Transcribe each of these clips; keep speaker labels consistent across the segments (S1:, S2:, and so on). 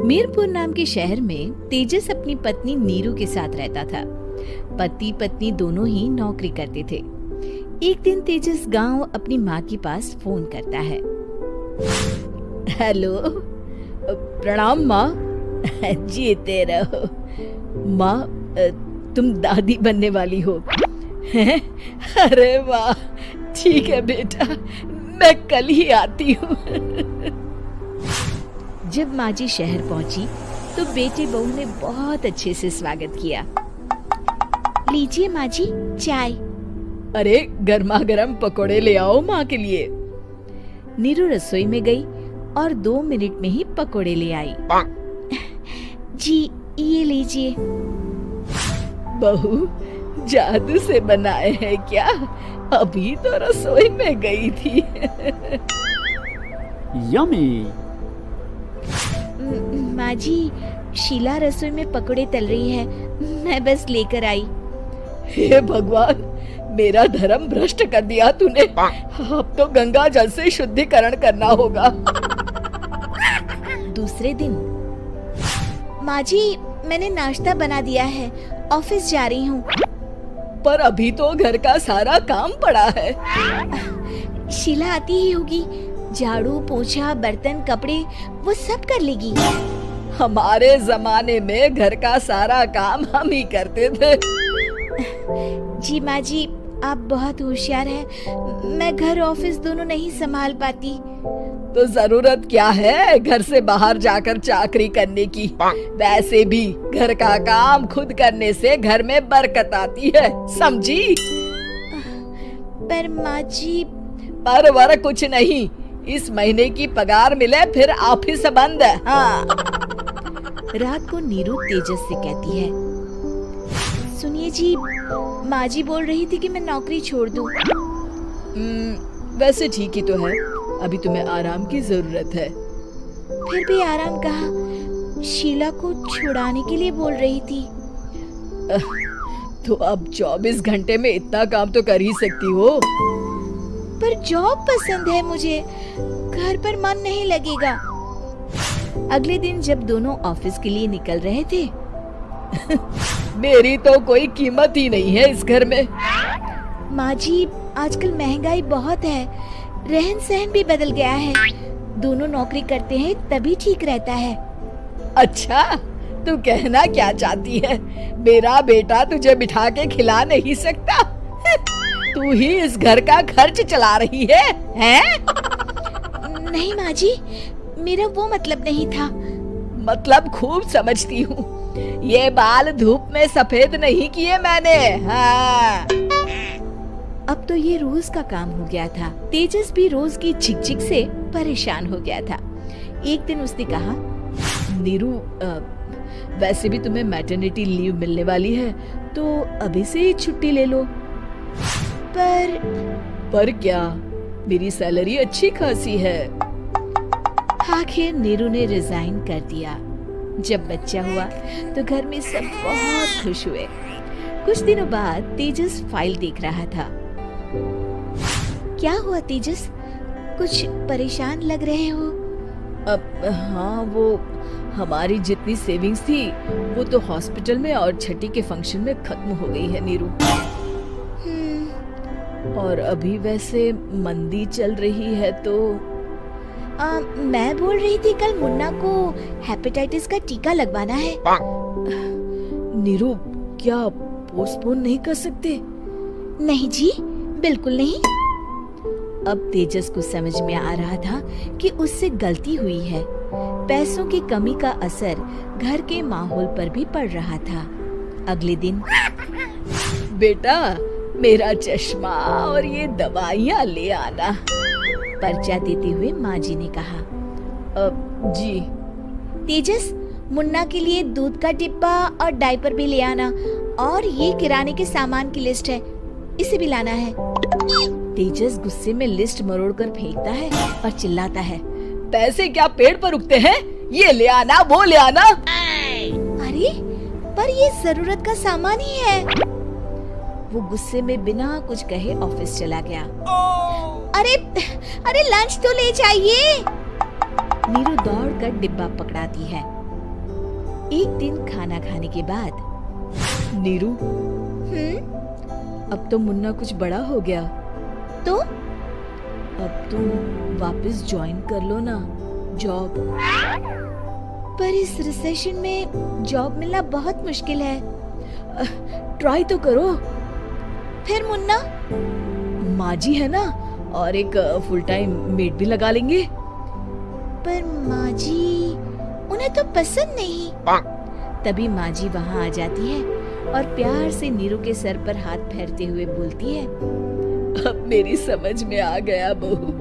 S1: मीरपुर नाम के शहर में तेजस अपनी पत्नी नीरू के साथ रहता था। पति पत्नी दोनों ही नौकरी करते थे। एक दिन तेजस गांव अपनी माँ के पास फोन करता है। हेलो, प्रणाम माँ। जीते रहो माँ, तुम दादी बनने वाली हो। अरे वाह, ठीक है बेटा, मैं कल ही आती हूँ। जब माँ जी शहर पहुंची तो बेटे बहू ने बहुत अच्छे से स्वागत किया। लीजिए माँ जी चाय। अरे गर्मा गर्म पकोड़े ले आओ माँ के लिए। नीरू रसोई में गई और 2 मिनट में ही पकोड़े ले आई। जी ये लीजिए। बहू जादू से बनाए हैं क्या? अभी तो रसोई में गई थी।
S2: यम्मी।
S1: माँ जी, शीला रसोई में पकोड़े तल रही है, मैं बस लेकर आई। हे भगवान, मेरा धर्म भ्रष्ट कर दिया तूने। अब तो गंगा जल से शुद्धिकरण करना होगा। दूसरे दिन, माँ जी मैंने नाश्ता बना दिया है, ऑफिस जा रही हूँ। पर अभी तो घर का सारा काम पड़ा है। शीला आती ही होगी, झाड़ू पोछा बर्तन कपड़े वो सब कर लेगी। हमारे जमाने में घर का सारा काम हम ही करते थे। जी माँ जी, आप बहुत होशियार हैं, मैं घर ऑफिस दोनों नहीं संभाल पाती। तो जरूरत क्या है घर से बाहर जाकर चाकरी करने की? वैसे भी घर का काम खुद करने से घर में बरकत आती है, समझी? पर माँ जी। पर वर कुछ नहीं, इस महीने की पगार मिले फिर ऑफिस बंद है। हाँ। रात को नीरू तेजस से कहती है, सुनिए जी, माँ जी बोल रही थी कि मैं नौकरी छोड़ दूं। वैसे ठीक ही तो है, अभी तुम्हें आराम की जरूरत है। फिर भी आराम कहाँ, शीला को छुड़ाने के लिए बोल रही थी। तो अब 24 घंटे में इतना काम तो कर ही सकती हो। पर जॉब पसंद है मुझे, घर पर मन नहीं लगेगा। अगले दिन जब दोनों ऑफिस के लिए निकल रहे थे, मेरी तो कोई कीमत ही नहीं है इस घर में। माँ जी, आजकल महंगाई बहुत है, रहन सहन भी बदल गया है, दोनों नौकरी करते हैं तभी ठीक रहता है। अच्छा, तू कहना क्या चाहती है? मेरा बेटा तुझे बिठा के खिला नहीं सकता? तू ही इस घर का खर्च चला रही है, हैं? नहीं माँ जी, मेरा वो मतलब नहीं था। मतलब खूब समझती हूँ, ये बाल धूप में सफेद नहीं किए मैंने। हाँ। अब तो ये रोज का काम हो गया था। तेजस भी रोज की झिकझिक से परेशान हो गया था। एक दिन उसने कहा, नीरू, वैसे भी तुम्हें मैटरनिटी लीव मिलने वाली है, तो अभी से ही छुट्टी ले लो। पर क्या, मेरी सैलरी अच्छी खासी है। आखिर नीरू ने रिजाइन कर दिया। जब बच्चा हुआ तो घर में सब बहुत खुश हुए। कुछ दिनों बाद तेजस फाइल देख रहा था। क्या हुआ तेजस, कुछ परेशान लग रहे हो? अब हाँ, वो हमारी जितनी सेविंग्स थी वो तो हॉस्पिटल में और छठी के फंक्शन में खत्म हो गई है नीरू। और अभी वैसे मंदी चल रही है तो मैं बोल रही थी कल मुन्ना को हेपेटाइटिस का टीका लगवाना है। नीरू, क्या पोस्टपोन नहीं कर सकते? नहीं जी, बिल्कुल नहीं। अब तेजस को समझ में आ रहा था कि उससे गलती हुई है। पैसों की कमी का असर घर के माहौल पर भी पड़ रहा था। अगले दिन, बेटा मेरा चश्मा और ये दवाइयाँ ले आना, पर्चा देते हुए माँ जी ने कहा। जी। तेजस, मुन्ना के लिए दूध का डिब्बा और डायपर भी ले आना, और ये किराने के सामान की लिस्ट है, इसे भी लाना है। तेजस गुस्से में लिस्ट मरोड़कर फेंकता है और चिल्लाता है, पैसे क्या पेड़ पर उगते हैं? ये ले आना, वो ले आना। अरे पर ये जरूरत का सामान ही है। वो गुस्से में बिना कुछ कहे ऑफिस चला गया। अरे लंच तो ले जाइए। नीरू दौड़कर डिब्बा पकड़ाती है। एक दिन खाना खाने के बाद, नीरू, अब तो मुन्ना कुछ बड़ा हो गया, तो अब तुम वापस ज्वाइन कर लो ना जॉब। पर इस रिसेशन में जॉब मिलना बहुत मुश्किल है। ट्राई तो करो। फिर मुन्ना, माँ जी है ना, और एक फुल टाइम मेड भी लगा लेंगे। पर माँ जी, उन्हें तो पसंद नहीं। तभी माँ जी वहाँ आ जाती है और प्यार से नीरू के सर पर हाथ फेरते हुए बोलती है, अब मेरी समझ में आ गया बहू,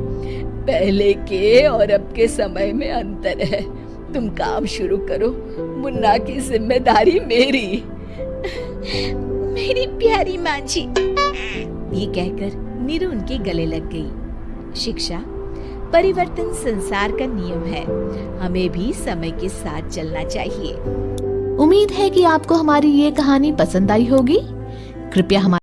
S1: पहले के और अब के समय में अंतर है। तुम काम शुरू करो, मुन्ना की जिम्मेदारी मेरी। मेरी प्यारी माँ जी। ये कहकर नीरू उनके गले लग गई। शिक्षा, परिवर्तन संसार का नियम है, हमें भी समय के साथ चलना चाहिए।
S2: उम्मीद है कि आपको हमारी ये कहानी पसंद आई होगी। कृपया हमारे